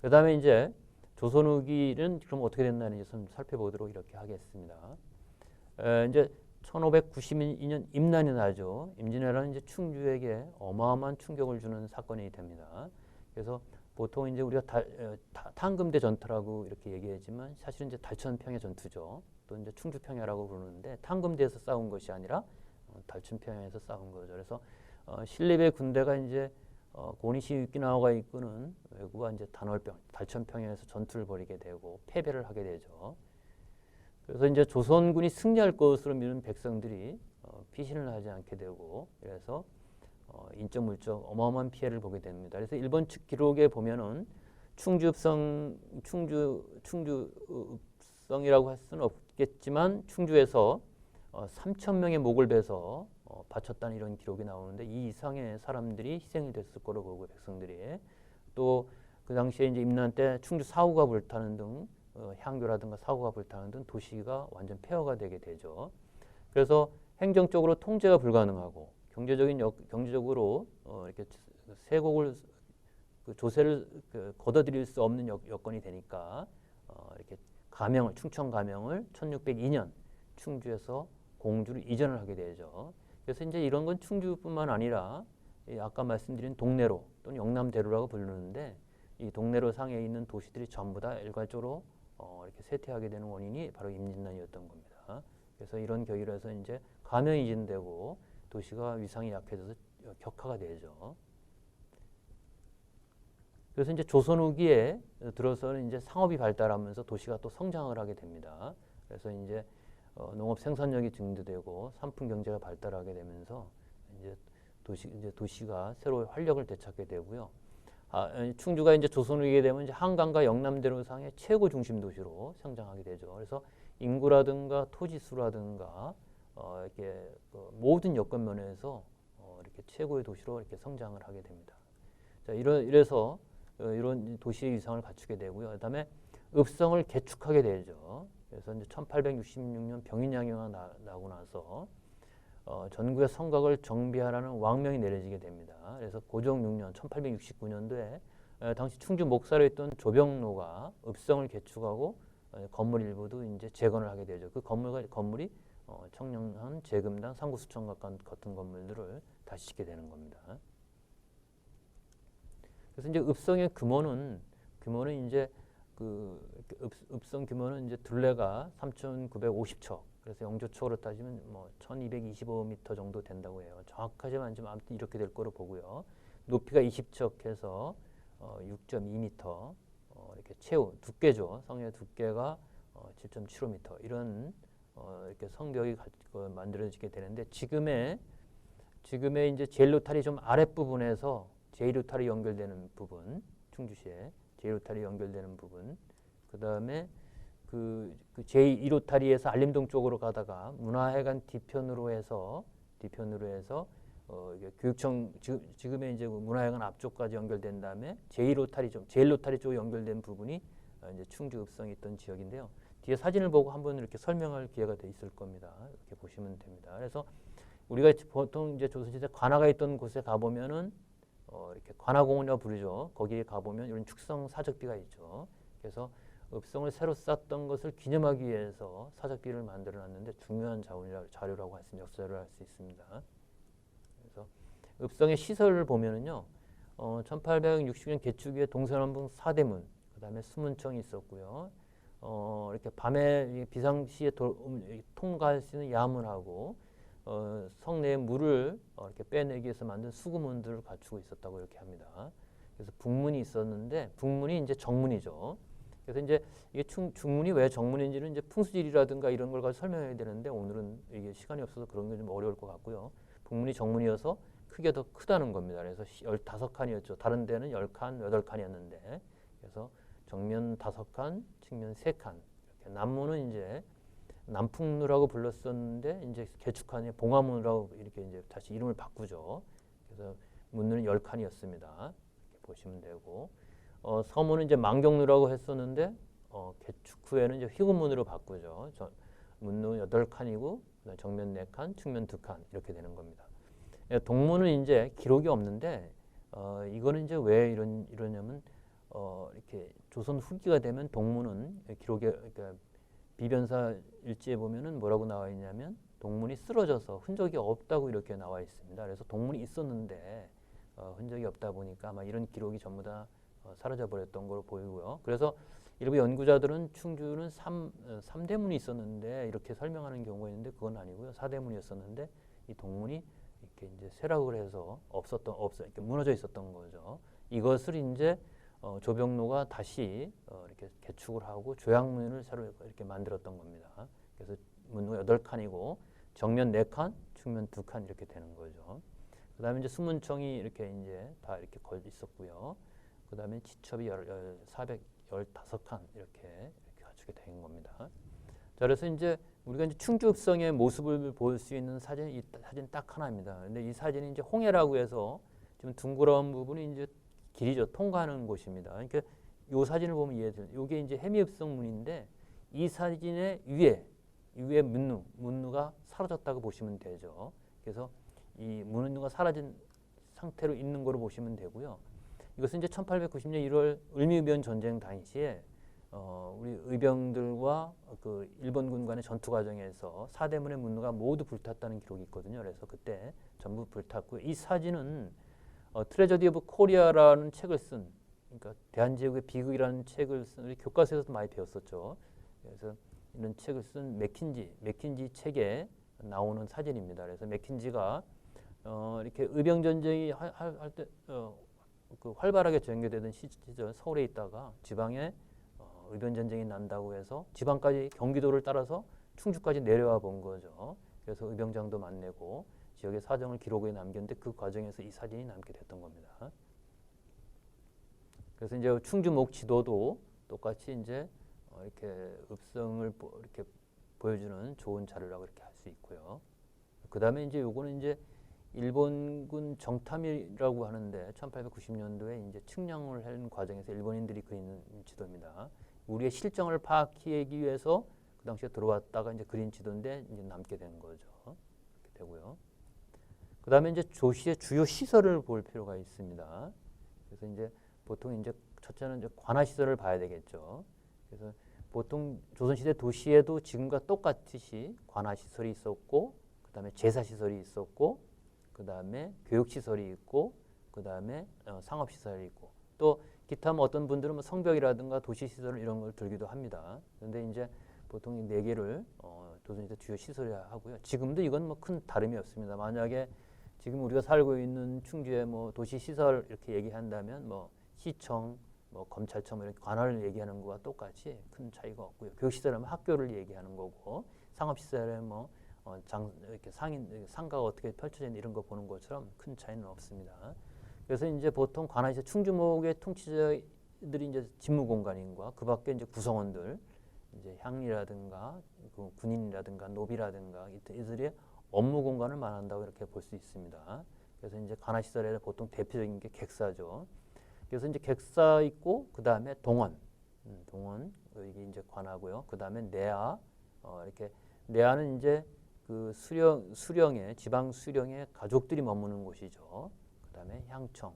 그다음에 이제 조선 후기는 그럼 어떻게 됐나는지 좀 살펴보도록 이렇게 하겠습니다. 이제 1592년 임난이 나죠. 임진왜란은 이제 충주에게 어마어마한 충격을 주는 사건이 됩니다. 그래서 보통 이제 우리가 탄금대 전투라고 이렇게 얘기하지만 사실은 이제 달천평야 전투죠. 또 이제 충주평야라고 부르는데 탄금대에서 싸운 것이 아니라 달천평야에서 싸운 거죠. 그래서 신립의 군대가 이제 고니시 유키나와가 이끄는 왜구가 이제 단월병 달천평야에서 전투를 벌이게 되고 패배를 하게 되죠. 그래서 이제 조선군이 승리할 것으로 미는 백성들이 피신을 하지 않게 되고 그래서 인적 물적 어마어마한 피해를 보게 됩니다. 그래서 일본 측 기록에 보면은 충주읍성이라고 할 수는 없겠지만 충주에서 3천 명의 목을 베서 바쳤다는 이런 기록이 나오는데 이 이상의 사람들이 희생이 됐을 거로 보고 백성들이 또 그 당시에 이제 임난 때 충주 사후가 불타는 등 향교라든가 사후가 불타는 등 도시가 완전 폐허가 되게 되죠. 그래서 행정적으로 통제가 불가능하고 경제적으로 이렇게 세곡을 조세를 걷어들일 수 없는 여건이 되니까 이렇게 충청 가명을 1602년 충주에서 공주로 이전을 하게 되죠. 그래서 이제 이런 건 충주뿐만 아니라 아까 말씀드린 동래로 또는 영남대로라고 부르는데 이 동래로 상에 있는 도시들이 전부 다 일괄적으로 이렇게 쇠퇴하게 되는 원인이 바로 임진난이었던 겁니다. 그래서 이런 계기로 해서 이제 가명이 이전되고 도시가 위상이 약해져서 격화가 되죠. 그래서 이제 조선 후기에 들어서는 이제 상업이 발달하면서 도시가 또 성장을 하게 됩니다. 그래서 이제 농업 생산력이 증대되고 상품 경제가 발달하게 되면서 이제 도시가 새로운 활력을 되찾게 되고요. 충주가 이제 조선 후기에 되면 이제 한강과 영남대로상의 최고 중심 도시로 성장하게 되죠. 그래서 인구라든가 토지수라든가 이렇게 모든 여건 면에서 이렇게 최고의 도시로 이렇게 성장을 하게 됩니다. 자, 이래서 이런 도시의 위상을 갖추게 되고요. 그다음에 읍성을 개축하게 되죠. 그래서 이제 1866년 병인양요가 나고 나서 전국의 성곽을 정비하라는 왕명이 내려지게 됩니다. 그래서 고종 6년 1869년도에 당시 충주 목사로 있던 조병로가 읍성을 개축하고 건물 일부도 이제 재건을 하게 되죠. 그 건물이 청량한 재금당 상구수청각 같은 건물들을 다시 짓게 되는 겁니다. 그래서 이제 읍성의 규모는 이제 읍성 규모는 이제 둘레가 3,950척. 그래서 영조축으로 따지면 뭐 1,225m 정도 된다고 해요. 정확하지만 좀 아무튼 이렇게 될 거로 보고요. 높이가 20척 해서 6.2m 이렇게 최후 두께죠. 성의 두께가 7.75m 이런 이렇게 성벽이 만들어지게 되는데 지금의 이제 제1로탈이 좀 아랫부분에서 제1로탈이 연결되는 부분, 충주시에 제1로탈이 연결되는 부분, 그 다음에 그 제1로타리에서 알림동 쪽으로 가다가 문화회관 뒤편으로 해서 교육청 지금의 이제 문화회관 앞쪽까지 연결된 다음에 제1로타리 쪽 연결된 부분이 이제 충주 읍성이 있던 지역인데요. 뒤에 사진을 보고 한번 이렇게 설명할 기회가 돼 있을 겁니다. 이렇게 보시면 됩니다. 그래서 우리가 보통 이제 조선시대 관아가 있던 곳에 가보면은 이렇게 관아공원이라고 부르죠. 거기에 가보면 이런 축성 사적비가 있죠. 그래서 읍성을 새로 쌓았던 것을 기념하기 위해서 사적비를 만들어놨는데 중요한 자료라고 할 수 있는 역사를 할 수 있습니다. 그래서 읍성의 시설을 보면은요, 1860년 개축 에 동서남북 4대문, 그 다음에 수문청이 있었고요. 이렇게 밤에 비상시에 통과할 수 있는 야문하고 성내에 물을 이렇게 빼내기 위해서 만든 수구문들을 갖추고 있었다고 이렇게 합니다. 그래서 북문이 있었는데 북문이 이제 정문이죠. 그래서 이제 이게 중문이 왜 정문인지는 이제 풍수지리라든가 이런 걸 가지고 설명해야 되는데 오늘은 이게 시간이 없어서 그런 게 좀 어려울 것 같고요. 북문이 정문이어서 크게 더 크다는 겁니다. 그래서 15칸이었죠. 다른 데는 10칸, 8칸이었는데 그래서 정면 5칸, 측면 3칸. 이렇게 남문은 이제 남풍루라고 불렀었는데 이제 개축한에 봉화문이라고 이렇게 이제 다시 이름을 바꾸죠. 그래서 문루는 10칸이었습니다. 이렇게 보시면 되고 서문은 이제 만경루라고 했었는데 개축 후에는 이제 희구문으로 바꾸죠. 문루 8칸이고 정면 4칸, 측면 2칸 이렇게 되는 겁니다. 동문은 이제 기록이 없는데 이거는 이제 왜 이러냐면 이렇게 조선 후기가 되면 동문은 기록에 그러니까 비변사 일지에 보면은 뭐라고 나와 있냐면 동문이 쓰러져서 흔적이 없다고 이렇게 나와 있습니다. 그래서 동문이 있었는데 흔적이 없다 보니까 아마 이런 기록이 전부 다 사라져 버렸던 걸로 보이고요. 그래서 일부 연구자들은 충주는 3대문이 있었는데 이렇게 설명하는 경우가 있는데 그건 아니고요. 4대문이었었는데 이 동문이 이렇게 이제 쇠락을 해서 이렇게 무너져 있었던 거죠. 이것을 이제 조병로가 다시 이렇게 개축을 하고 조약문을 새로 이렇게 만들었던 겁니다. 그래서 문호가 8칸이고 정면 4칸, 측면 2칸 이렇게 되는 거죠. 그다음에 이제 수문청이 이렇게 이제 다 이렇게 걸려 있었고요. 그다음에 지첩이 415칸 이렇게 갖추게 된 겁니다. 자, 그래서 이제 우리가 이제 충주읍성의 모습을 볼 수 있는 사진이 이 사진 딱 하나입니다. 근데 이 사진이 이제 홍해라고 해서 지금 둥그런 부분이 이제 길이죠. 통과하는 곳입니다. 그러니까 이 사진을 보면 이해돼요. 이게 이제 해미읍성 문인데 이 사진의 위에 문루가 사라졌다고 보시면 되죠. 그래서 이 문루가 사라진 상태로 있는 거로 보시면 되고요. 이것은 이제 1890년 1월 을미의변 전쟁 당시에 우리 의병들과 그 일본군 간의 전투 과정에서 사대문의 문루가 모두 불탔다는 기록이 있거든요. 그래서 그때 전부 불탔고요. 이 사진은 트레저디 오브 코리아라는 책을 쓴, 그러니까 대한제국의 비극이라는 책을 쓴, 우리 교과서에서도 많이 배웠었죠. 그래서 이런 책을 쓴 맥킨지 책에 나오는 사진입니다. 그래서 맥킨지가 이렇게 의병 전쟁이 할 때 그 활발하게 전개되던 시절 서울에 있다가 지방에 의병 전쟁이 난다고 해서 지방까지 경기도를 따라서 충주까지 내려와 본 거죠. 그래서 의병장도 만나고 지역의 사정을 기록에 남겼는데 그 과정에서 이 사진이 남게 됐던 겁니다. 그래서 이제 충주목 지도도 똑같이 이제 이렇게 읍성을 이렇게 보여주는 좋은 자료라고 이렇게 할 수 있고요. 그 다음에 이제 요거는 이제 일본군 정탐이라고 하는데 1890년도에 이제 측량을 하는 과정에서 일본인들이 그린 지도입니다. 우리의 실정을 파악하기 위해서 그 당시에 들어왔다가 이제 그린 지도인데 이제 남게 된 거죠. 이렇게 되고요. 그 다음에 이제 조시의 주요 시설을 볼 필요가 있습니다. 그래서 이제 보통 이제 첫째는 이제 관할 시설을 봐야 되겠죠. 그래서 보통 조선시대 도시에도 지금과 똑같이 관할 시설이 있었고, 그 다음에 제사 시설이 있었고, 그 다음에 교육 시설이 있고, 그 다음에 상업 시설이 있고, 또 기타 뭐 어떤 분들은 뭐 성벽이라든가 도시 시설 이런 걸 들기도 합니다. 그런데 이제 보통 이 4개를 조선시대 주요 시설이라 하고요. 지금도 이건 뭐 큰 다름이 없습니다. 만약에 지금 우리가 살고 있는 충주의 뭐 도시 시설 이렇게 얘기한다면 뭐 시청, 뭐 검찰청 이렇게 관할을 얘기하는 거와 똑같이 큰 차이가 없고요. 교육 시설하면 학교를 얘기하는 거고, 상업 시설에 뭐 이렇게 상가가 어떻게 펼쳐져 있는 이런 거 보는 것처럼 큰 차이는 없습니다. 그래서 이제 보통 관할시설 충주목의 통치자들이 이제 직무 공간인과 그 밖에 이제 구성원들, 이제 향리라든가 그 군인이라든가 노비라든가 이들의 업무 공간을 말한다고 이렇게 볼 수 있습니다. 그래서 이제 관할시설에 보통 대표적인 게 객사죠. 그래서 이제 객사 있고 그 다음에 동원 이게 이제 관하고요. 그 다음에 내하 이렇게 내하는 이제 그 수령의 지방 수령의 가족들이 머무는 곳이죠. 그 다음에 향청,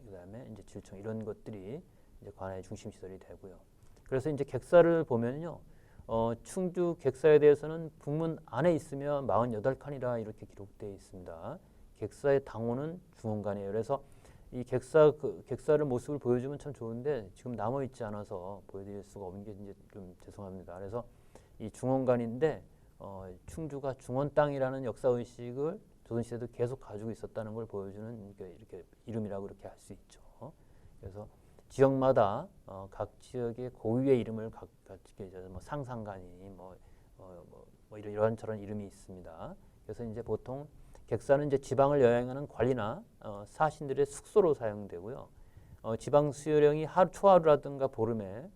그 다음에 이제 질청 이런 것들이 이제 관할 중심 시설이 되고요. 그래서 이제 객사를 보면요, 충주 객사에 대해서는 북문 안에 있으면 48칸이라 이렇게 기록되어 있습니다. 객사의 당호는 중원간이에요. 그래서 이 객사를 모습을 보여주면 참 좋은데 지금 남아 있지 않아서 보여드릴 수가 없는 게 이제 좀 죄송합니다. 그래서 이 중원간인데 충주가 중원 땅이라는 역사 의식을 조선시대도 계속 가지고 있었다는 걸 보여주는 이렇게 이름이라고 이렇게 할 수 있죠. 그래서 지역마다 각 지역의 고유의 이름을 갖게 이제 뭐 상상간이 뭐 이런 저런 이름이 있습니다. 그래서 이제 보통 객사는 이제 지방을 여행하는 관리나 사신들의 숙소로 사용되고요. 지방 수요령이 초하루라든가 보름에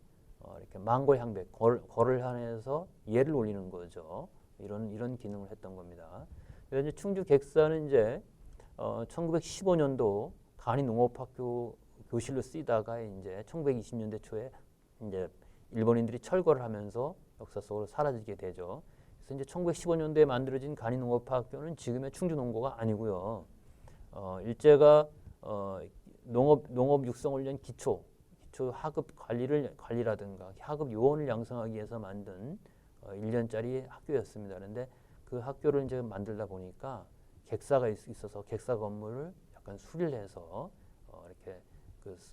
이렇게 망골향백 거를 향해서 예를 올리는 거죠. 이런 기능을 했던 겁니다. 그래서 이제 충주 객사는 이제 1915년도 간이농업학교 교실로 쓰이다가 이제 1920년대 초에 이제 일본인들이 철거를 하면서 역사 속으로 사라지게 되죠. 그래서 이제 1915년도에 만들어진 간이농업학교는 지금의 충주농고가 아니고요. 일제가 농업 육성을 위한 기초 기초 하급 관리라든가 하급 요원을 양성하기 위해서 만든 1년짜리 학교였습니다. 그런데 그 학교를 이제 만들다 보니까 객사가 있어서 객사 건물을 약간 수리를 해서 이렇게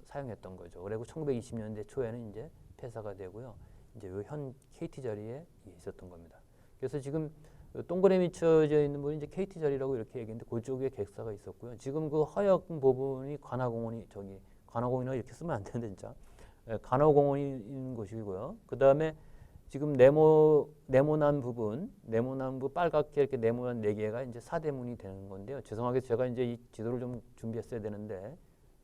사용했던 거죠. 그리고 1920년대 초에는 이제 폐사가 되고요. 이제 현 KT 자리에 있었던 겁니다. 그래서 지금 동그라미 쳐져 있는 부분이 이제 KT 자리라고 이렇게 얘기했는데 그쪽에 객사가 있었고요. 지금 그 하얀 부분이 관아공원이 관아공원이나 이렇게 쓰면 안 되는데 진짜 관아공원이 있는 곳이고요. 그 다음에 지금 네모난 부분 빨갛게 이렇게 네모난 4개가 이제 사대문이 되는 건데요. 죄송하게 제가 이제 이 지도를 좀 준비했어야 되는데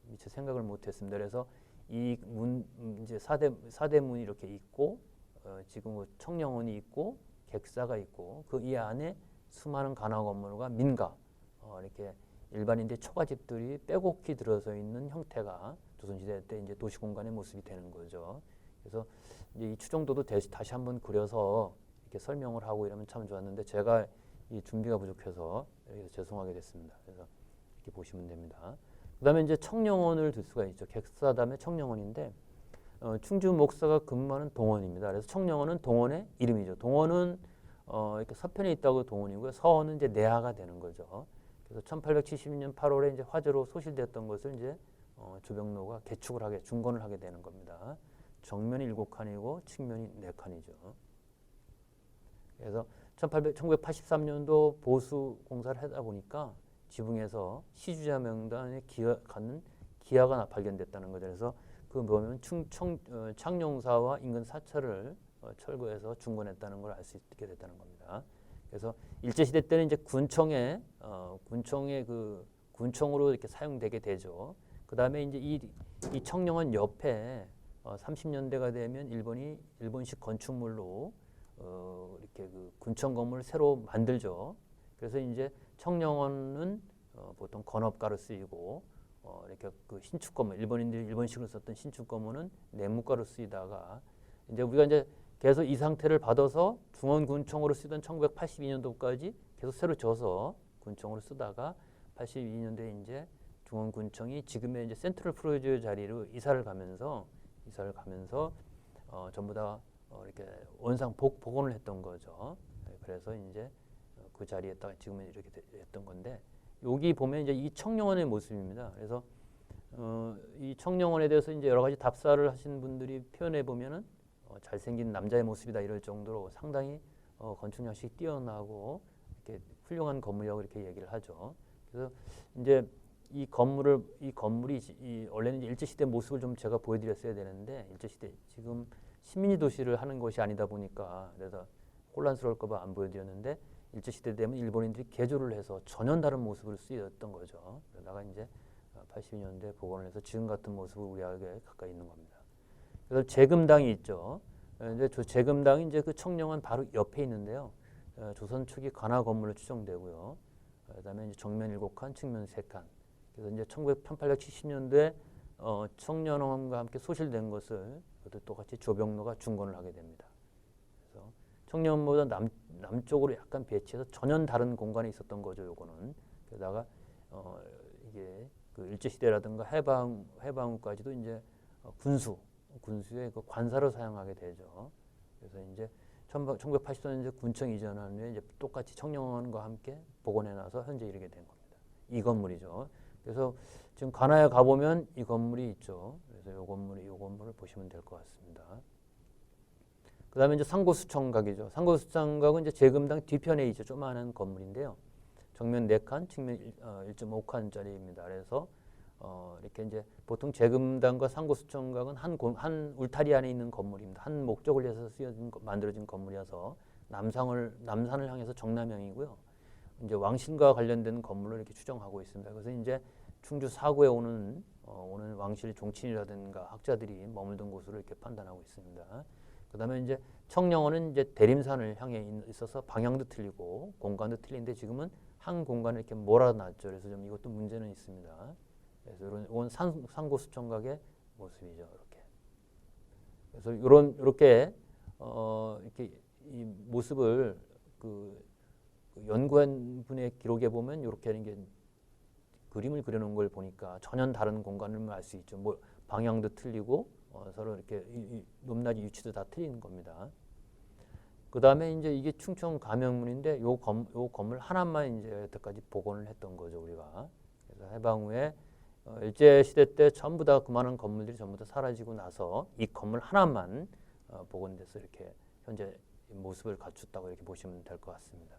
미처 생각을 못했습니다. 그래서 이 문 이제 사대문이 이렇게 있고 지금 청령원이 있고 객사가 있고 그 이 안에 수많은 관아 건물과 민가 이렇게 일반인들 초가집들이 빼곡히 들어서 있는 형태가 조선시대 때 이제 도시공간의 모습이 되는 거죠. 그래서 이제 이 추정도도 다시 한번 그려서 이렇게 설명을 하고 이러면 참 좋았는데 제가 이 준비가 부족해서 죄송하게 됐습니다. 그래서 이렇게 보시면 됩니다. 그다음에 이제 청령원을 들 수가 있죠. 객사 다음에 청령원인데 충주 목사가 근무하는 동원입니다. 그래서 청령원은 동원의 이름이죠. 동원은 이렇게 서편에 있다고 동원이고요. 서원은 이제 내하가 되는 거죠. 그래서 1870년 8월에 이제 화재로 소실됐던 것을 이제 조병로가 개축을 하게 중건을 하게 되는 겁니다. 정면이 7칸이고 측면이 4칸이죠. 그래서 1983년도 보수 공사를 하다 보니까 지붕에서 시주자 명단에 갖는 기하가 발견됐다는 거죠. 그래서 그 보면 창룡사와 인근 사찰을 철거해서 중건했다는 걸 알 수 있게 됐다는 겁니다. 그래서 일제시대 때는 이제 군청의 그 군청으로 이렇게 사용되게 되죠. 그 다음에 이제 이 청령원 옆에 30년대가 되면 일본식 건축물로 이렇게 그 군청 건물을 새로 만들죠. 그래서 이제 청령원은 보통 건업가로 쓰이고 이렇게 그 신축 건물 일본인들이 일본식으로 썼던 신축 건물은 내무가로 쓰이다가 이제 우리가 이제 계속 이 상태를 받아서 중원군청으로 쓰던 1982년도까지 계속 새로 져서 군청으로 쓰다가 82년도에 이제 중원군청이 지금의 이제 센트럴 프로즈 자리로 이사를 가면서 전부 다 이렇게 원상 복원을 했던 거죠. 그래서 이제 그 자리에다가 지금은 이렇게 했던 건데 여기 보면 이제 이 청령원의 모습입니다. 그래서 이 청령원에 대해서 이제 여러 가지 답사를 하신 분들이 표현해 보면은 잘생긴 남자의 모습이다 이럴 정도로 상당히 건축 양식이 뛰어나고 이렇게 훌륭한 건물이라고 이렇게 얘기를 하죠. 그래서 이제 이 건물이 원래는 이제 일제시대 모습을 좀 제가 보여드렸어야 되는데 일제시대 지금 식민지 도시를 하는 것이 아니다 보니까 그래서 혼란스러울까봐 안 보여드렸는데 일제시대 되면 일본인들이 개조를 해서 전혀 다른 모습으로 쓰였던 거죠. 그러다가 이제 82년대 복원을 해서 지금 같은 모습을 우리에게 가까이 있는 겁니다. 그래서 재금당이 있죠. 이제 재금당이 이제 그 청령원 바로 옆에 있는데요. 조선 초기 관아 건물로 추정되고요. 그다음에 이제 정면 7칸, 측면 3칸. 그래서 이제 1870년도에 청년원과 함께 소실된 것을 똑같이 조병로가 중건을 하게 됩니다. 그래서 청년원보다 남쪽으로 약간 배치해서 전혀 다른 공간에 있었던 거죠. 요거는 게다가 이게 그 일제 시대라든가 해방 후까지도 이제 군수의 그 관사로 사용하게 되죠. 그래서 이제 1980년 이제 군청 이전한 후에 이제 똑같이 청년원과 함께 복원해놔서 현재 이르게 된 겁니다. 이 건물이죠. 그래서 지금 관아에 가보면 이 건물이 있죠. 그래서 요 건물을 보시면 될 것 같습니다. 그 다음에 이제 상고수청각이죠. 상고수청각은 이제 재금당 뒤편에 있죠. 조그마한 건물인데요. 정면 4칸, 측면 1.5칸짜리입니다. 그래서 이렇게 이제 보통 재금당과 상고수청각은 한 울타리 안에 있는 건물입니다. 한 목적을 위해서 만들어진 건물이어서 남산을 향해서 정남형이고요. 이제 왕실과 관련된 건물로 이렇게 추정하고 있습니다. 그래서 이제 충주 사구에 오는 왕실 종친이라든가 학자들이 머물던 곳으로 이렇게 판단하고 있습니다. 그다음에 이제 청령원은 이제 대림산을 향해 있어서 방향도 틀리고 공간도 틀린데 지금은 한 공간을 이렇게 몰아놨죠. 그래서 좀 이것도 문제는 있습니다. 그래서 이런 상고수청각의 모습이죠. 이렇게. 그래서 이렇게 이 모습을 그 연구한 분의 기록에 보면 이렇게 하는 게 그림을 그려놓은 걸 보니까 전혀 다른 공간을 알 수 있죠. 뭐 방향도 틀리고 서로 이렇게 높낮이 위치도 다 틀린 겁니다. 그 다음에 이제 이게 충청 가명문인데 요 건물 하나만 이제 여태까지 복원을 했던 거죠, 우리가. 그래서 해방 후에 일제 시대 때 전부 다 그만한 건물들이 전부 다 사라지고 나서 이 건물 하나만 복원돼서 이렇게 현재 모습을 갖췄다고 이렇게 보시면 될 것 같습니다.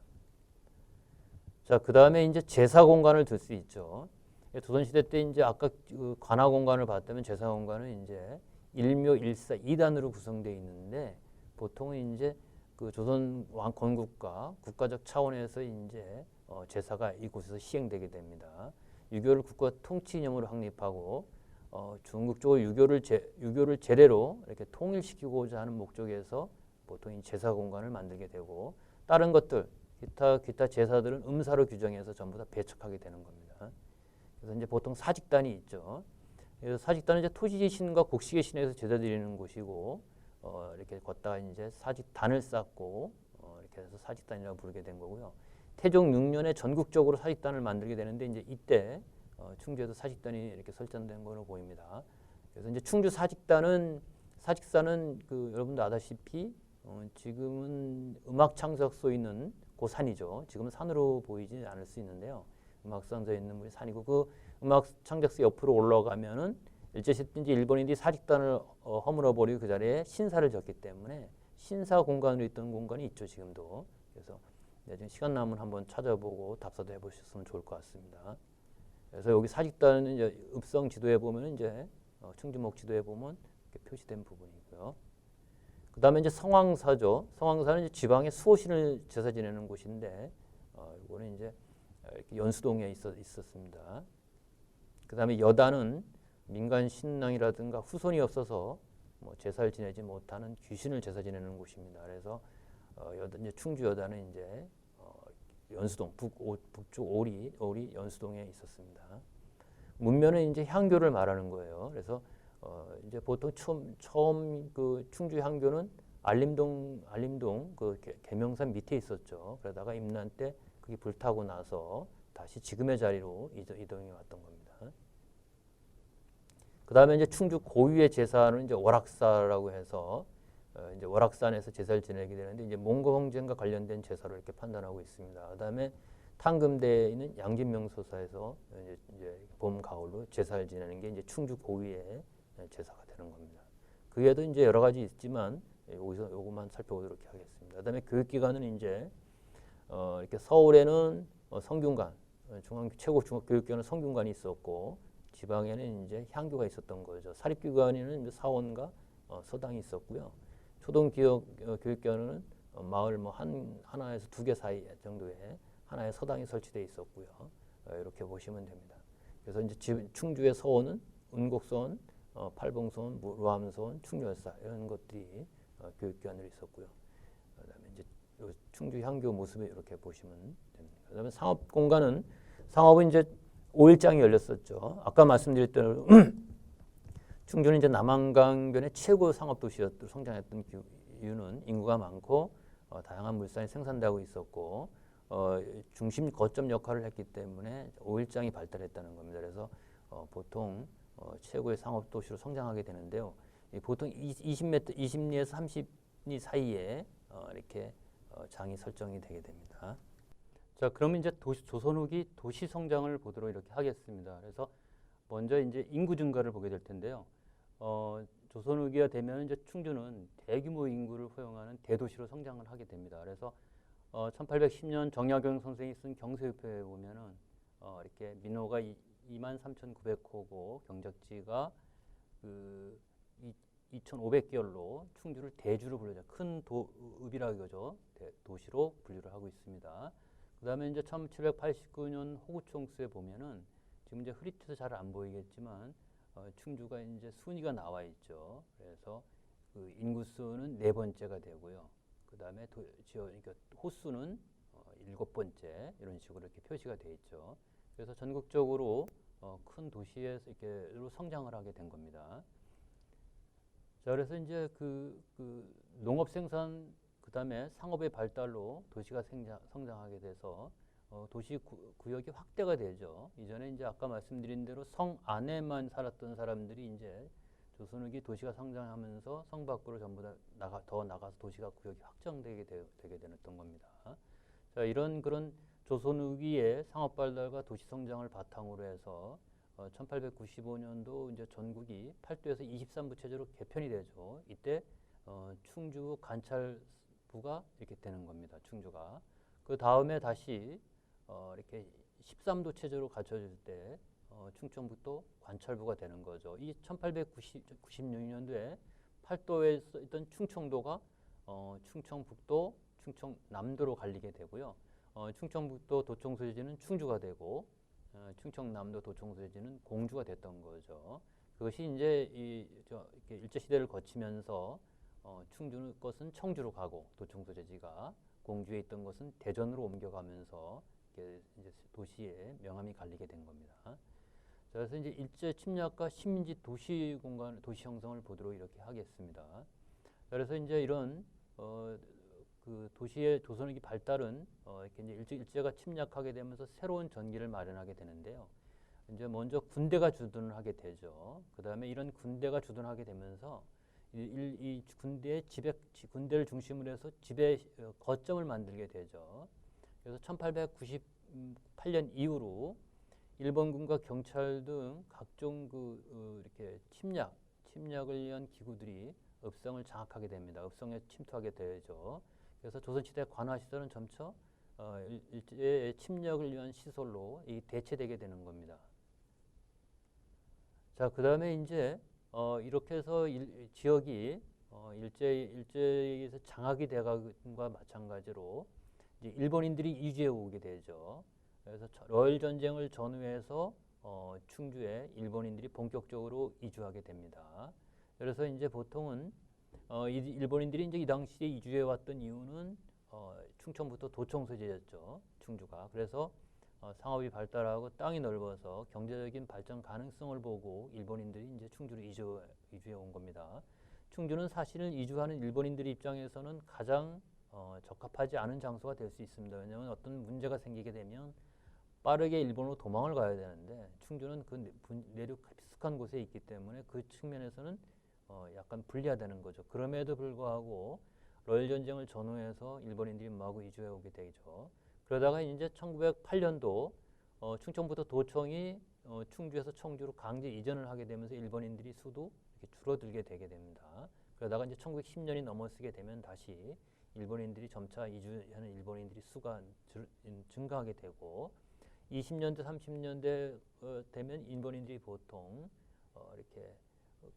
자, 그 다음에 이제 제사 공간을 들 수 있죠. 조선시대 때 이제 아까 그 관아 공간을 봤다면 제사 공간은 이제 일묘, 일사, 이단으로 구성되어 있는데 보통은 이제 그 조선 왕 건국과 국가적 차원에서 이제 제사가 이곳에서 시행되게 됩니다. 유교를 국가 통치 이념으로 확립하고 중국적으로 유교를 제대로 이렇게 통일시키고자 하는 목적에서 보통 이 제사 공간을 만들게 되고 다른 것들 기타 제사들은 음사로 규정해서 전부 다 배척하게 되는 겁니다. 그래서 이제 보통 사직단이 있죠. 그래서 사직단은 이제 토지의 신과 곡식의 신에서 제사 드리는 곳이고 이렇게 걷다가 이제 사직단을 쌓고 이렇게 해서 사직단이라고 부르게 된 거고요. 태종 6년에 전국적으로 사직단을 만들게 되는데 이제 이때 충주에도 사직단이 이렇게 설정된 걸로 보입니다. 그래서 이제 충주 사직사는 그 여러분도 아다시피 지금은 음악 창작소 있는 그 산이죠. 지금은 산으로 보이지 않을 수 있는데요. 음악 창작소에 있는 분이 산이고 그 음악 창작소 옆으로 올라가면은 일제시대 일본인들이 사직단을 허물어 버리고 그 자리에 신사를 졌기 때문에 신사 공간으로 있던 공간이 있죠, 지금도. 그래서 나중에 시간 남으면 한번 찾아보고 답사도 해보셨으면 좋을 것 같습니다. 그래서 여기 사직단은 이제 읍성 지도에 보면 이제 충주목 지도에 보면 이렇게 표시된 부분이고요. 그 다음에 이제 성황사죠. 성황사는 이제 지방의 수호신을 제사 지내는 곳인데, 이거는 이제 이렇게 연수동에 있었습니다. 그 다음에 여단은 민간 신랑이라든가 후손이 없어서 뭐 제사를 지내지 못하는 귀신을 제사 지내는 곳입니다. 그래서 이제 충주 여단은 이제 연수동 북쪽 오리 연수동에 있었습니다. 문면은 이제 향교를 말하는 거예요. 그래서 이제 보통 처음 그 충주 향교는 알림동 그 계명산 밑에 있었죠. 그러다가 임난 때 그게 불타고 나서 다시 지금의 자리로 이동해 왔던 겁니다. 그 다음에 이제 충주 고유의 제사는 이제 월악사라고 해서 이제 월악산에서 제사를 지내게 되는데 이제 몽고 황제과 관련된 제사로 이렇게 판단하고 있습니다. 그 다음에 탕금대에 있는 양진명소사에서 이제 봄 가을로 제사를 지내는 게 이제 충주 고유의 제사가 되는 겁니다. 그 외에도 이제 여러 가지 있지만 여기서 요것만 살펴보도록 하겠습니다. 그다음에 교육기관은 이제 이렇게 서울에는 성균관 최고 중학교육기관은 성균관이 있었고 지방에는 이제 향교가 있었던 거죠. 사립기관에는 이제 사원과 서당이 있었고요. 초등교육기관은 마을 뭐 하나에서 두 개 사이 정도의 하나의 서당이 설치되어 있었고요. 이렇게 보시면 됩니다. 그래서 이제 충주의 서원은 은곡서원, 팔봉서원, 무암서원, 충렬사 이런 것들이 교육기관으로 있었고요. 그다음에 이제 충주 향교 모습을 이렇게 보시면 됩니다. 그다음에 상업공간은 상업은 이제 5일장이 열렸었죠. 아까 말씀드렸던 충주는 이제 남한강변의 최고 상업도시였던 성장했던 이유는 인구가 많고 다양한 물산이 생산되고 있었고 중심 거점 역할을 했기 때문에 5일장이 발달했다는 겁니다. 그래서 보통 최고의 상업도시로 성장하게 되는데요. 보통 20리에서 30리 사이에 이렇게 장이 설정이 되게 됩니다. 자, 그러면 이제 조선 후기 도시 성장을 보도록 이렇게 하겠습니다. 그래서 먼저 이제 인구 증가를 보게 될 텐데요. 조선 후기가 되면 이제 충주는 대규모 인구를 허용하는 대도시로 성장을 하게 됩니다. 그래서 1810년 정약용 선생이 쓴 경세유표에 보면은 이렇게 민호가 23,900호고 경작지가 그 2,500개월로 충주를 대주로 불러요. 큰 읍이라 이거죠. 도시로 분류를 하고 있습니다. 그 다음에 이제 1789년 호구총수에 보면은 지금 이제 흐릿해서 잘 안 보이겠지만 충주가 이제 순위가 나와 있죠. 그래서 그 인구수는 4번째가 되고요. 그 다음에 그러니까 호수는 7번째 이런 식으로 이렇게 표시가 되어 있죠. 그래서 전국적으로 큰 도시에서 이렇게 성장을 하게 된 겁니다. 자, 그래서 이제 그 농업 생산 그다음에 상업의 발달로 도시가 성장하게 돼서 도시 구역이 확대가 되죠. 이전에 이제 아까 말씀드린 대로 성 안에만 살았던 사람들이 이제 조선후기 도시가 성장하면서 성 밖으로 전부 더 나가서 도시가 구역이 확장되게 되게 되었던 겁니다. 자, 이런 그런 조선후기의 상업 발달과 도시 성장을 바탕으로 해서 1895년도 이제 전국이 8도에서 23부 체제로 개편이 되죠. 이때 충주 관찰부가 이렇게 되는 겁니다. 충주가. 그 다음에 다시 이렇게 13도 체제로 갖춰질 때 충청북도 관찰부가 되는 거죠. 이 1896년도에 8도에 있던 충청도가 충청북도, 충청남도로 갈리게 되고요. 충청북도 도청소재지는 충주가 되고 충청남도 도청소재지는 공주가 됐던 거죠. 그것이 이제 이렇게 일제 시대를 거치면서 충주 것은 청주로 가고 도청소재지가 공주에 있던 것은 대전으로 옮겨가면서 이렇게 이제 도시의 명암이 갈리게 된 겁니다. 그래서 이제 일제 침략과 식민지 도시 공간, 도시 형성을 보도록 이렇게 하겠습니다. 그래서 이제 이런 그 도시의 조선후기 발달은 이렇게 이제 일제가 침략하게 되면서 새로운 전기를 마련하게 되는데요. 이제 먼저 군대가 주둔을 하게 되죠. 그 다음에 이런 군대가 주둔하게 되면서 이 군대를 중심으로 해서 지배 거점을 만들게 되죠. 그래서 1898년 이후로 일본군과 경찰 등 각종 이렇게 침략을 위한 기구들이 읍성을 장악하게 됩니다. 읍성에 침투하게 되죠. 그래서 조선시대 관할 시설은 점차 일제의 침략을 위한 시설로 대체되게 되는 겁니다. 자, 그 다음에 이제 이렇게 해서 지역이 일제에서 장악이 되가과 마찬가지로 이제 일본인들이 이주해 오게 되죠. 그래서 러일 전쟁을 전후해서 충주에 일본인들이 본격적으로 이주하게 됩니다. 그래서 이제 보통은 일본인들이 이제 이 당시에 이주해 왔던 이유는 충청부터 도청소재였죠. 충주가. 그래서 상업이 발달하고 땅이 넓어서 경제적인 발전 가능성을 보고 일본인들이 이제 충주로 이주해 온 겁니다. 충주는 사실은 이주하는 일본인들 입장에서는 가장 적합하지 않은 장소가 될 수 있습니다. 왜냐하면 어떤 문제가 생기게 되면 빠르게 일본으로 도망을 가야 되는데 충주는 그 내륙 깊숙한 곳에 있기 때문에 그 측면에서는 약간 불리하다는 거죠. 그럼에도 불구하고 러일 전쟁을 전후해서 일본인들이 마구 이주해 오게 되죠. 그러다가 이제 1908년도 충청부터 도청이 충주에서 청주로 강제 이전을 하게 되면서 일본인들이 수도 이렇게 줄어들게 되게 됩니다. 그러다가 이제 1910년이 넘어서게 되면 다시 일본인들이 점차 이주하는 일본인들이 수가 증가하게 되고 20년대, 30년대 되면 일본인들이 보통 이렇게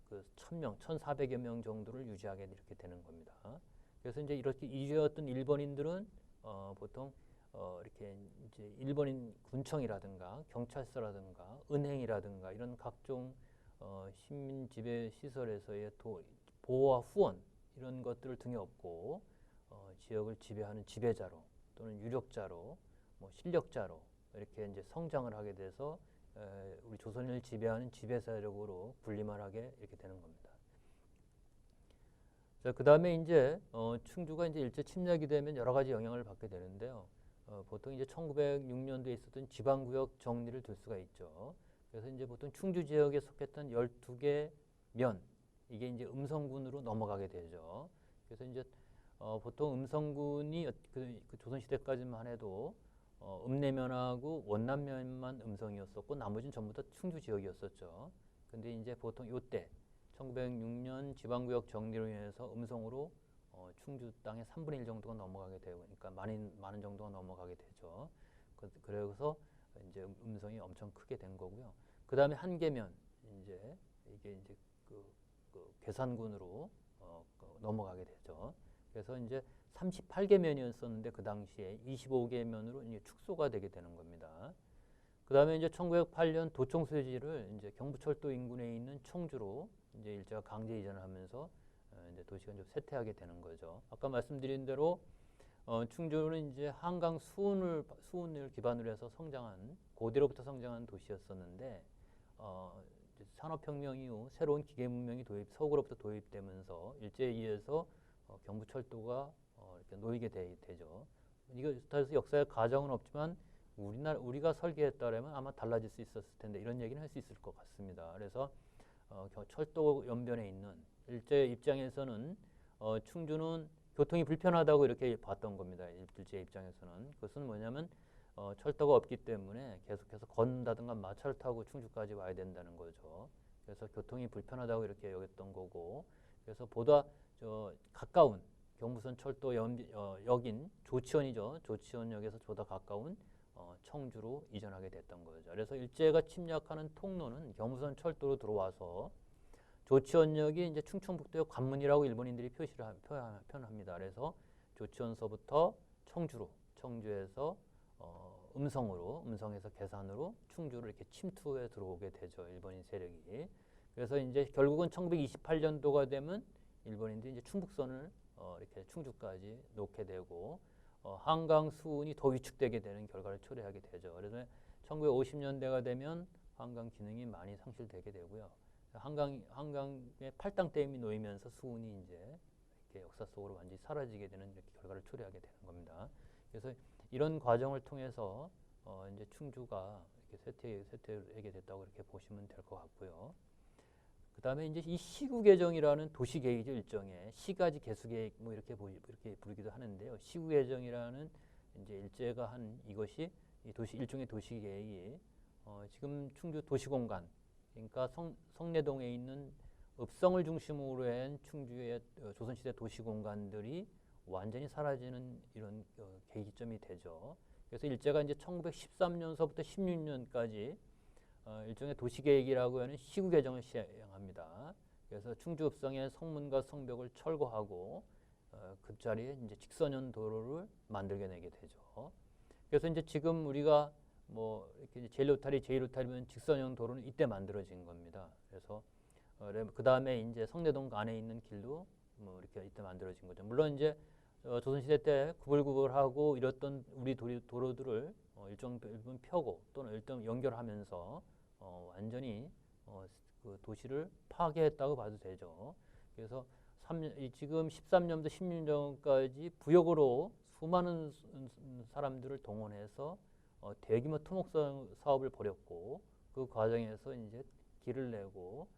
그 1000명, 1400여 명 정도를 유지하게 이렇게 되는 겁니다. 그래서 이제 이렇게 이주했던 일본인들은 보통 이렇게 이제 일본인 군청이라든가 경찰서라든가 은행이라든가 이런 각종 시민 지배 시설에서의 보호와 후원 이런 것들을 등에 업고 지역을 지배하는 지배자로 또는 유력자로 뭐 실력자로 이렇게 이제 성장을 하게 돼서 우리 조선을 지배하는 지배세력으로 군림을 하게 이렇게 되는 겁니다. 자, 그 다음에 이제 충주가 이제 일제 침략이 되면 여러 가지 영향을 받게 되는데요. 보통 이제 1906년도에 있었던 지방구역 정리를 둘 수가 있죠. 그래서 이제 보통 충주 지역에 속했던 12개 면 이게 이제 음성군으로 넘어가게 되죠. 그래서 이제 보통 음성군이 그 조선시대까지만 해도 읍내면하고 원남면만 음성이었었고 나머지는 전부 다 충주 지역이었었죠. 근데 이제 보통 요때 1906년 지방구역 정리로 인해서 음성으로 충주 땅의 3분의 1 정도가 넘어가게 되고, 그러니까 많은 정도가 넘어가게 되죠. 그래서 이제 음성이 엄청 크게 된 거고요. 그 다음에 한계면 이게 이제 그 괴산군으로 넘어가게 되죠. 그래서 이제 38개 면이었었는데 그 당시에 25개 면으로 이제 축소가 되게 되는 겁니다. 그 다음에 이제 1908년 도청소재지를 이제 경부철도 인근에 있는 청주로 이제 일제가 강제 이전을 하면서 이제 도시가 좀 쇠퇴하게 되는 거죠. 아까 말씀드린 대로 충주는 이제 한강 수운을 기반으로 해서 성장한 고대로부터 성장한 도시였었는데 산업혁명 이후 새로운 기계 문명이 서구로부터 도입되면서 일제에 의해서 경부철도가 이렇게 놓이게 되죠. 이거 따라서 역사의 가정은 없지만 우리가 설계했다면 아마 달라질 수 있었을 텐데 이런 얘기는 할 수 있을 것 같습니다. 그래서 철도 연변에 있는 일제 입장에서는 충주는 교통이 불편하다고 이렇게 봤던 겁니다. 일제 입장에서는. 그것은 뭐냐면 철도가 없기 때문에 계속해서 건다든가 마차를 타고 충주까지 와야 된다는 거죠. 그래서 교통이 불편하다고 이렇게 여겼던 거고, 그래서 보다 가까운 경부선 철도 역인 조치원이죠. 조치원역에서 보다 가까운 청주로 이전하게 됐던 거죠. 그래서 일제가 침략하는 통로는 경부선 철도로 들어와서 조치원역이 이제 충청북도의 관문이라고 일본인들이 표현합니다. 그래서 조치원서부터 청주로, 청주에서 음성에서 계산으로 충주로 이렇게 침투해 들어오게 되죠. 일본인 세력이. 그래서 이제 결국은 1928년도가 되면 일본인들이 이제 충북선을 이렇게 충주까지 놓게 되고 한강 수운이 더 위축되게 되는 결과를 초래하게 되죠. 그래서 1950년대가 되면 한강 기능이 많이 상실되게 되고요. 한강에 팔당댐이 놓이면서 수운이 이제 이렇게 역사 속으로 완전히 사라지게 되는 이렇게 결과를 초래하게 되는 겁니다. 그래서 이런 과정을 통해서 이제 충주가 이렇게 쇠퇴하게 됐다고 이렇게 보시면 될 것 같고요. 그 다음에 이제 이 시구개정이라는 도시계획이죠. 일종의 시가지 개수계획 뭐 이렇게 부르기도 하는데요. 시구개정이라는 이제 일제가 한 이것이 일종의 도시계획이 지금 충주 도시공간, 그러니까 성내동에 있는 읍성을 중심으로 한 충주의 조선시대 도시공간들이 완전히 사라지는 이런 계기점이 되죠. 그래서 일제가 이제 1913년서부터 16년까지 일종의 도시계획이라고 하는 시구개정을 시행합니다. 그래서 충주 읍성의 성문과 성벽을 철거하고 그 자리에 이제 직선형 도로를 만들게 되게 되죠. 그래서 이제 지금 우리가 뭐 이렇게 제1로타리면 직선형 도로는 이때 만들어진 겁니다. 그래서 그 다음에 이제 성내동 안에 있는 길도 뭐 이렇게 이때 만들어진 거죠. 물론 이제 조선시대 때 구불구불하고 이랬던 우리 도로들을 일정 부분 펴고 또는 일정 연결하면서 완전히 그 도시를 파괴했다고 봐도 되죠. 그래서 지금 13년부터 16년까지 부역으로 수많은 사람들을 동원해서 대규모 토목 사업을 벌였고 그 과정에서 이제 길을 내고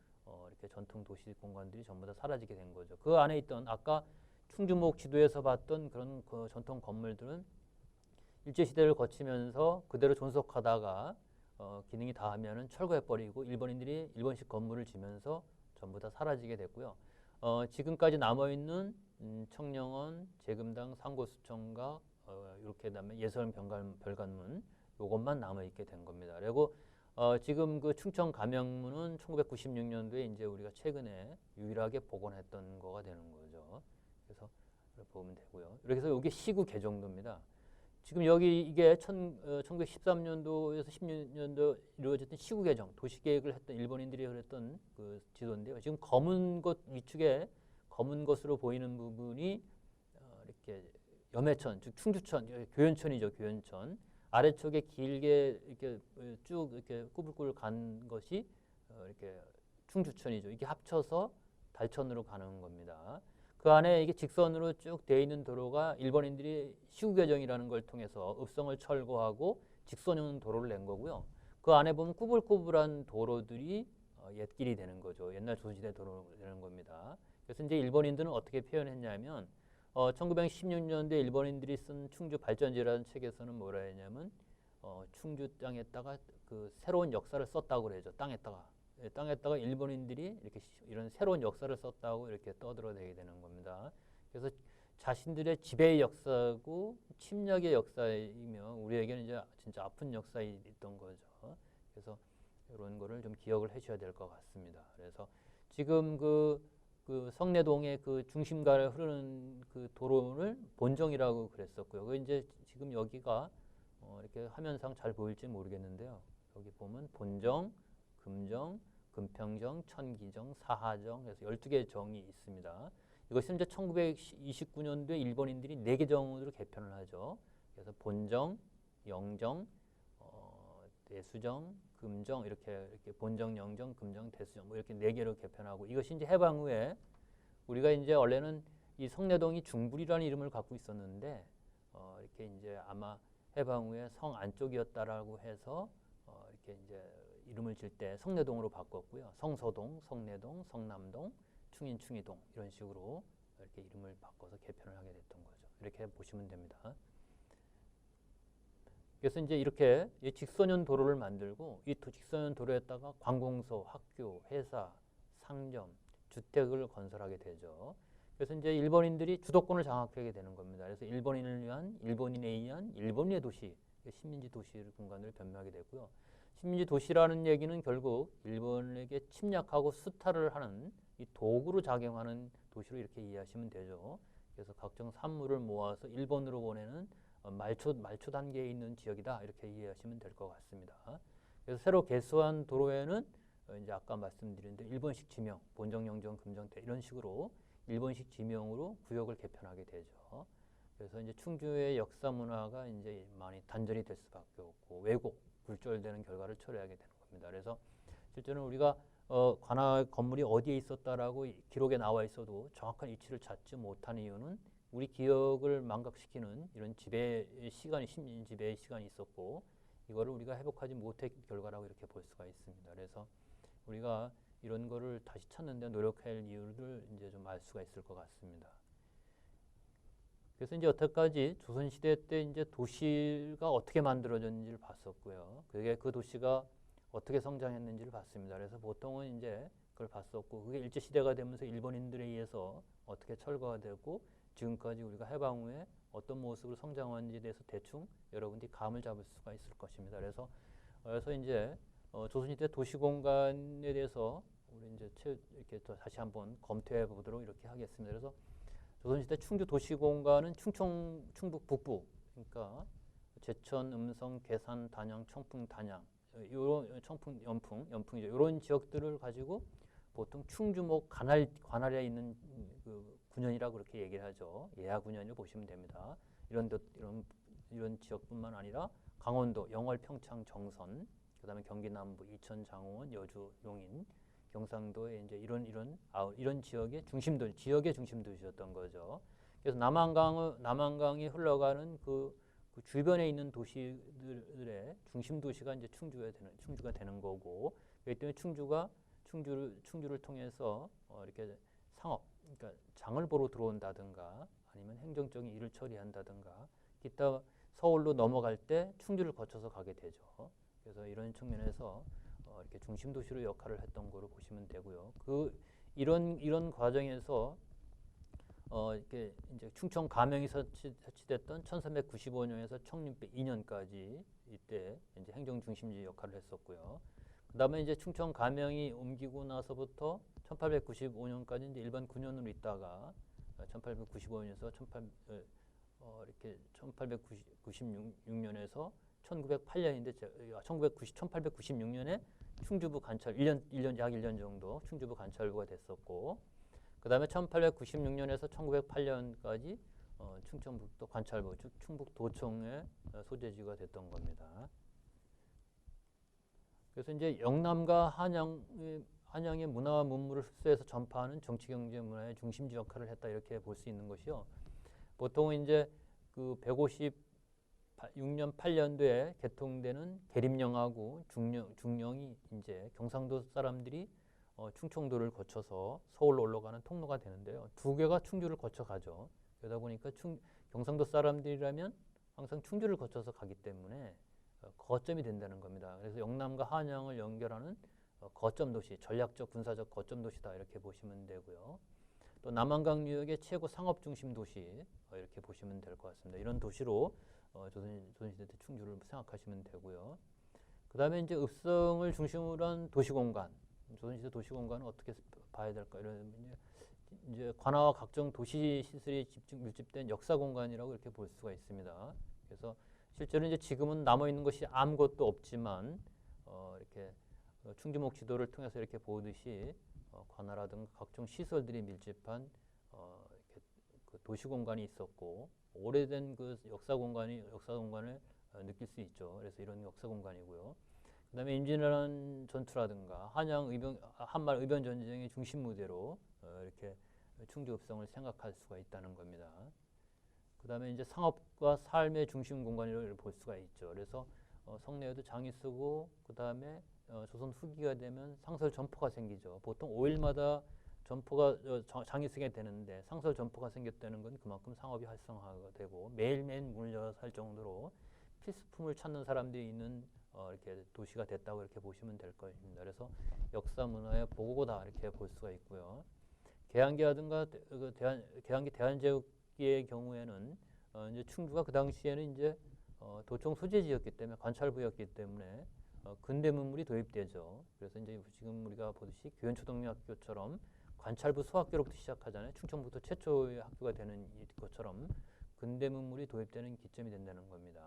이렇게 전통 도시 공간들이 전부 다 사라지게 된 거죠. 그 안에 있던 아까 충주목 지도에서 봤던 그런 그 전통 건물들은 일제 시대를 거치면서 그대로 존속하다가 기능이 다하면은 철거해버리고 일본인들이 일본식 건물을 지면서 전부 다 사라지게 됐고요. 지금까지 남아있는 청령원, 재금당, 상고수청각 이렇게 다음에 예설 별관문 요것만 남아있게 된 겁니다. 그리고 지금 그 충청 감영문은 1996년도에 이제 우리가 최근에 유일하게 복원했던 거가 되는 거죠. 그래서 보면 되고요. 이렇게 해서 이게 시구 개정도입니다. 지금 여기 이게 1913년도에서 16년도 이루어졌던 시구 개정, 도시 계획을 했던 일본인들이 그랬던 그 지도인데요. 지금 검은 것 위축에 검은 것으로 보이는 부분이 이렇게 염해천, 즉 충주천, 교연천이죠, 교연천. 아래쪽에 길게 이렇게 쭉 이렇게 꾸불꾸불 간 것이 이렇게 충주천이죠. 이게 합쳐서 달천으로 가는 겁니다. 그 안에 이게 직선으로 쭉 돼 있는 도로가 일본인들이 시구개정이라는 걸 통해서 읍성을 철거하고 직선형 도로를 낸 거고요. 그 안에 보면 꾸불꾸불한 도로들이 옛길이 되는 거죠. 옛날 조선시대 도로가 되는 겁니다. 그래서 이제 일본인들은 어떻게 표현했냐면 1916년도에 일본인들이 쓴 충주 발전지라는 책에서는 뭐라 했냐면 충주 땅에다가 그 새로운 역사를 썼다고 그러죠. 땅에다가 일본인들이 이렇게 이런 새로운 역사를 썼다고 이렇게 떠들어대게 되는 겁니다. 그래서 자신들의 지배의 역사고 침략의 역사이며 우리에게는 이제 진짜 아픈 역사였던 거죠. 그래서 이런 거를 좀 기억을 해주셔야 될 것 같습니다. 그래서 지금 그 성내동의 그 중심가를 흐르는 그 도로를 본정이라고 그랬었고요. 그 이제 지금 여기가 이렇게 화면상 잘 보일지 모르겠는데요. 여기 보면 본정, 금정, 금평정, 천기정, 사하정 해서 12개의 정이 있습니다. 이것은 이제 1929년도에 일본인들이 4개 정으로 개편을 하죠. 그래서 본정, 영정, 대수정, 금정 이렇게 본정, 영정, 금정, 대수정 뭐 이렇게 4개로 개편하고 이것이 이제 해방 후에 우리가 이제 원래는 이 성내동이 중불이라는 이름을 갖고 있었는데 이렇게 이제 아마 해방 후에 성 안쪽이었다라고 해서 이렇게 이제 이름을 질 때 성내동으로 바꿨고요. 성서동, 성내동, 성남동, 충인, 충이동 이런 식으로 이렇게 이름을 바꿔서 개편을 하게 됐던 거죠. 이렇게 보시면 됩니다. 그래서 이제 이렇게 이 직선형 도로를 만들고 이 직선형 도로에다가 관공서, 학교, 회사, 상점, 주택을 건설하게 되죠. 그래서 이제 일본인들이 주도권을 장악하게 되는 겁니다. 그래서 일본인을 위한, 일본인에 의한 일본의 도시, 식민지 도시 공간을 변모하게 되고요. 식민지 도시라는 얘기는 결국 일본에게 침략하고 수탈을 하는 이 도구로 작용하는 도시로 이렇게 이해하시면 되죠. 그래서 각종 산물을 모아서 일본으로 보내는 말초 단계에 있는 지역이다 이렇게 이해하시면 될 것 같습니다. 그래서 새로 개수한 도로에는 이제 아까 말씀드린 대로 일본식 지명, 본정, 영정, 금정태 이런 식으로 일본식 지명으로 구역을 개편하게 되죠. 그래서 이제 충주의 역사 문화가 이제 많이 단절이 될 수밖에 없고 왜곡, 굴절되는 결과를 초래하게 되는 겁니다. 그래서 실제로는 우리가 관할 건물이 어디에 있었다라고 기록에 나와 있어도 정확한 위치를 찾지 못한 이유는 우리 기억을 망각시키는 이런 지배의 시간이 심리 지배의 시간이 있었고 이거를 우리가 회복하지 못한 결과라고 이렇게 볼 수가 있습니다. 그래서 우리가 이런 거를 다시 찾는 데 노력할 이유를 이제 좀 알 수가 있을 것 같습니다. 그래서 이제 여태까지 조선시대 때 이제 도시가 어떻게 만들어졌는지를 봤었고요. 그게 그 도시가 어떻게 성장했는지를 봤습니다. 그래서 보통은 이제 그걸 봤었고 그게 일제시대가 되면서 일본인들에 의해서 어떻게 철거가 되고 지금까지 우리가 해방 후에 어떤 모습으로 성장했는지에 대해서 대충 여러분들이 감을 잡을 수가 있을 것입니다. 그래서 이제 조선시대 도시공간에 대해서 우리 이제 이렇게 또 다시 한번 검토해 보도록 이렇게 하겠습니다. 그래서 조선시대 충주 도시공간은 충북 북부, 그러니까 제천, 음성, 괴산, 단양, 청풍, 단양, 요런 청풍, 연풍이죠. 이런 지역들을 가지고 보통 충주목 관할에 있는 그 군현이라고 그렇게 얘기를 하죠. 예하 군현을 보시면 됩니다. 이런 지역뿐만 아니라 강원도, 영월, 평창, 정선, 그다음에 경기 남부, 이천, 장호원, 여주, 용인, 경상도에 이제 이런 지역의 중심도시였던 거죠. 그래서 남한강이 흘러가는 그 주변에 있는 도시들의 중심 도시가 이제 충주가 되는 거고, 그렇기 때문에 충주를 통해서 이렇게 상업, 그러니까 장을 보러 들어온다든가 아니면 행정적인 일을 처리한다든가 기타 서울로 넘어갈 때 충주를 거쳐서 가게 되죠. 그래서 이런 측면에서 이렇게 중심 도시로 역할을 했던 거로 보시면 되고요. 이런 과정에서 이렇게 이제 충청 가명이 설치됐던 1395년에서 1602년까지 이때 이제 행정 중심지 역할을 했었고요. 그다음에 이제 충청 가명이 옮기고 나서부터 1895년까지 이제 일반 군현으로 있다가 1895년에서 이렇게 1896년에서 1908년인데 1896년에 충주부 관찰 약 1년 정도 충주부 관찰부가 됐었고 그다음에 1896년에서 1908년까지 충청북도 관찰부 즉 충북도청의 소재지가 됐던 겁니다. 그래서 이제 영남과 한양의 문화와 문물을 흡수해서 전파하는 정치 경제 문화의 중심지 역할을 했다 이렇게 볼 수 있는 것이요. 보통은 이제 그 156년 8년도에 개통되는 계림령하고 중령이 이제 경상도 사람들이 충청도를 거쳐서 서울로 올라가는 통로가 되는데요. 두 개가 충주를 거쳐 가죠. 그러다 보니까 경상도 사람들이라면 항상 충주를 거쳐서 가기 때문에 거점이 된다는 겁니다. 그래서 영남과 한양을 연결하는 거점 도시, 전략적 군사적 거점 도시다 이렇게 보시면 되고요. 또 남한강 유역의 최고 상업 중심 도시 이렇게 보시면 될 것 같습니다. 이런 도시로 조선시대 때 충주를 생각하시면 되고요. 그 다음에 이제 읍성을 중심으로 한 도시공간, 조선시대 도시공간은 어떻게 봐야 될까 이런 이제 관아와 각종 도시 시설이 밀집된 역사 공간이라고 이렇게 볼 수가 있습니다. 그래서 실제로 이제 지금은 남아 있는 것이 아무것도 없지만 이렇게 충주목 지도를 통해서 이렇게 보듯이 관아라든가 각종 시설들이 밀집한 이렇게 그 도시 공간이 있었고 오래된 그 역사 공간을 느낄 수 있죠. 그래서 이런 역사 공간이고요. 그다음에 임진왜란 전투라든가 한말 의변 전쟁의 중심 무대로 이렇게 충주 읍성을 생각할 수가 있다는 겁니다. 그다음에 이제 상업과 삶의 중심 공간이라고 볼 수가 있죠. 그래서 성내에도 장이 쓰고 그다음에 조선 후기가 되면 상설 점포가 생기죠. 보통 5일마다 점포가 장이 쓰게 되는데 상설 점포가 생겼다는 건 그만큼 상업이 활성화가 되고 매일매일 문을 열어서 할 정도로 필수품을 찾는 사람들이 있는 이렇게 도시가 됐다고 이렇게 보시면 될 것입니다. 그래서 역사 문화의 보고다 이렇게 볼 수가 있고요. 계양기라든가 계양기 대한제국기의 경우에는 이제 충주가 그 당시에는 이제 도청 소재지였기 때문에 관찰부였기 때문에 근대 문물이 도입되죠. 그래서 이제 지금 우리가 보듯이 교연초등학교처럼 관찰부 소학교로부터 시작하잖아요. 충청부터 최초의 학교가 되는 것처럼 근대 문물이 도입되는 기점이 된다는 겁니다.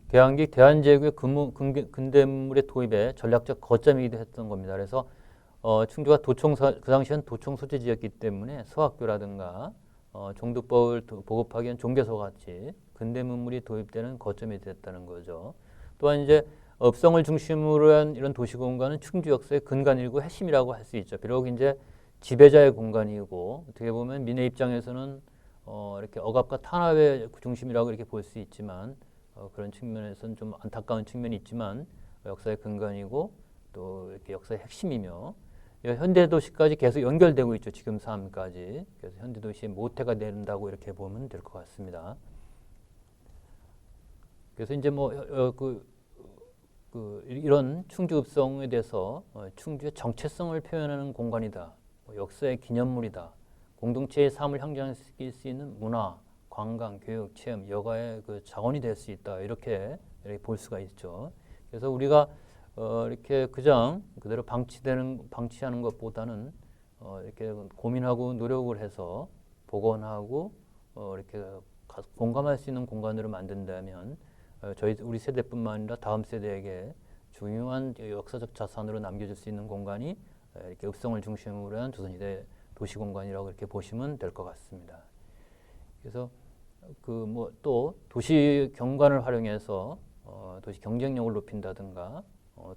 계양기 대한제국의 근대 문물의 도입에 전략적 거점이기도 했던 겁니다. 그래서 충주가 그 당시엔 도청 소재지였기 때문에 소학교라든가 종두법을 보급하기 위한 종교소 같이 근대 문물이 도입되는 거점이 됐다는 거죠. 또한 이제 업성을 중심으로 한 이런 도시 공간은 충주 역사의 근간이고 핵심이라고 할 수 있죠. 비록 이제 지배자의 공간이고 어떻게 보면 민의 입장에서는 이렇게 억압과 탄압의 중심이라고 이렇게 볼 수 있지만 그런 측면에서는 좀 안타까운 측면이 있지만 역사의 근간이고 또 이렇게 역사의 핵심이며 현대 도시까지 계속 연결되고 있죠. 지금 삶까지. 그래서 현대 도시의 모태가 된다고 이렇게 보면 될 것 같습니다. 그래서 이제 이런 충주 읍성에 대해서 충주의 정체성을 표현하는 공간이다. 역사의 기념물이다. 공동체의 삶을 향상시킬 수 있는 문화, 관광, 교육, 체험, 여가의 그 자원이 될 수 있다. 이렇게 볼 수가 있죠. 그래서 우리가 이렇게 그대로 방치하는 것보다는 이렇게 고민하고 노력을 해서 복원하고 이렇게 공감할 수 있는 공간으로 만든다면 우리 세대뿐만 아니라 다음 세대에게 중요한 역사적 자산으로 남겨줄 수 있는 공간이 이렇게 읍성을 중심으로 한 조선시대 도시 공간이라고 이렇게 보시면 될 것 같습니다. 그래서 또 도시 경관을 활용해서 도시 경쟁력을 높인다든가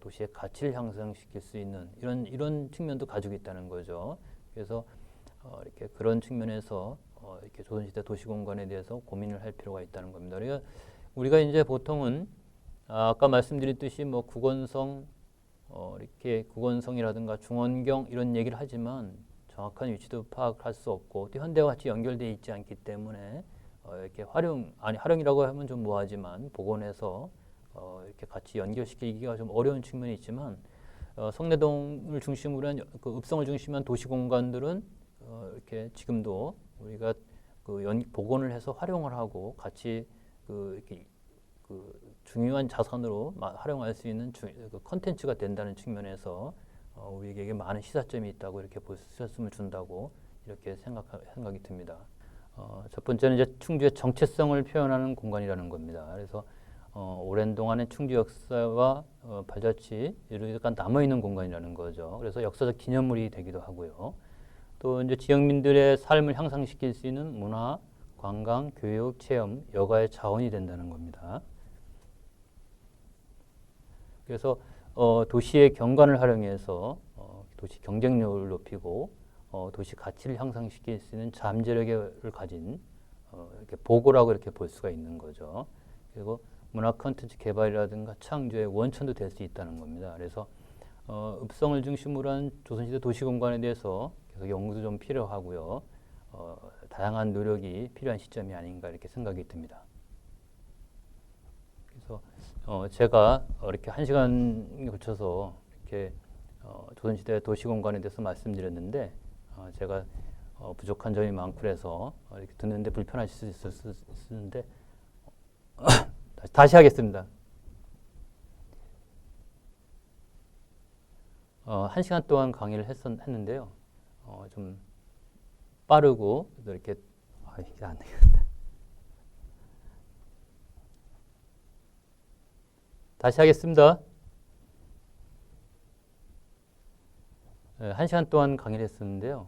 도시의 가치를 향상시킬 수 있는 이런 측면도 가지고 있다는 거죠. 그래서 이렇게 그런 측면에서 이렇게 조선시대 도시공간에 대해서 고민을 할 필요가 있다는 겁니다. 우리가 이제 보통은 아까 말씀드렸듯이 국원성 이렇게 국원성이라든가 중원경 이런 얘기를 하지만 정확한 위치도 파악할 수 없고 또 현대와 같이 연결되어 있지 않기 때문에 이렇게 활용이라고 하면 좀 뭐하지만 복원해서 이렇게 같이 연결시키기가 좀 어려운 측면이 있지만 성내동을 중심으로 한 그 읍성을 중심으로 한 도시 공간들은 이렇게 지금도 우리가 복원을 해서 활용을 하고 같이 이렇게 중요한 자산으로 활용할 수 있는 컨텐츠가 된다는 측면에서 우리에게 많은 시사점이 있다고 이렇게 시사점을 준다고 이렇게 생각이 듭니다. 첫 번째는 이제 충주의 정체성을 표현하는 공간이라는 겁니다. 그래서 오랜 동안의 충주 역사와 발자취 이렇게 남아 있는 공간이라는 거죠. 그래서 역사적 기념물이 되기도 하고요. 또 이제 지역민들의 삶을 향상시킬 수 있는 문화, 관광, 교육, 체험, 여가의 자원이 된다는 겁니다. 그래서 도시의 경관을 활용해서 도시 경쟁력을 높이고 도시 가치를 향상시킬 수 있는 잠재력을 가진 이렇게 보고라고 이렇게 볼 수가 있는 거죠. 그리고 문화 콘텐츠 개발이라든가 창조의 원천도 될 수 있다는 겁니다. 그래서 읍성을 중심으로 한 조선시대 도시공간에 대해서 계속 연구도 좀 필요하고요. 다양한 노력이 필요한 시점이 아닌가 이렇게 생각이 듭니다. 그래서 제가 이렇게 1시간에 걸쳐서 이렇게 조선시대 도시공간에 대해서 말씀드렸는데 제가 부족한 점이 많고 그래서 이렇게 듣는데 불편하실 수 있었는데 다시 하겠습니다. 1시간 동안 강의를 했는데요. 좀 빠르고 이렇게 이게 안 되겠네. 다시 하겠습니다. 1시간 동안 강의를 했었는데요.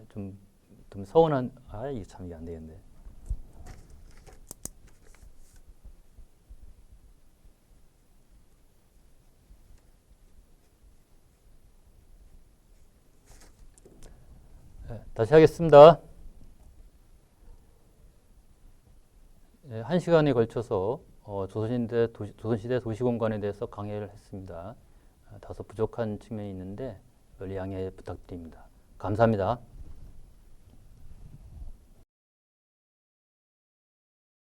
좀 서운한 이게 참 이게 안 되겠네. 다시 하겠습니다. 1시간에 걸쳐서 조선시대 도시공간에 대해서 강의를 했습니다. 다소 부족한 측면이 있는데 그걸 양해 부탁드립니다. 감사합니다.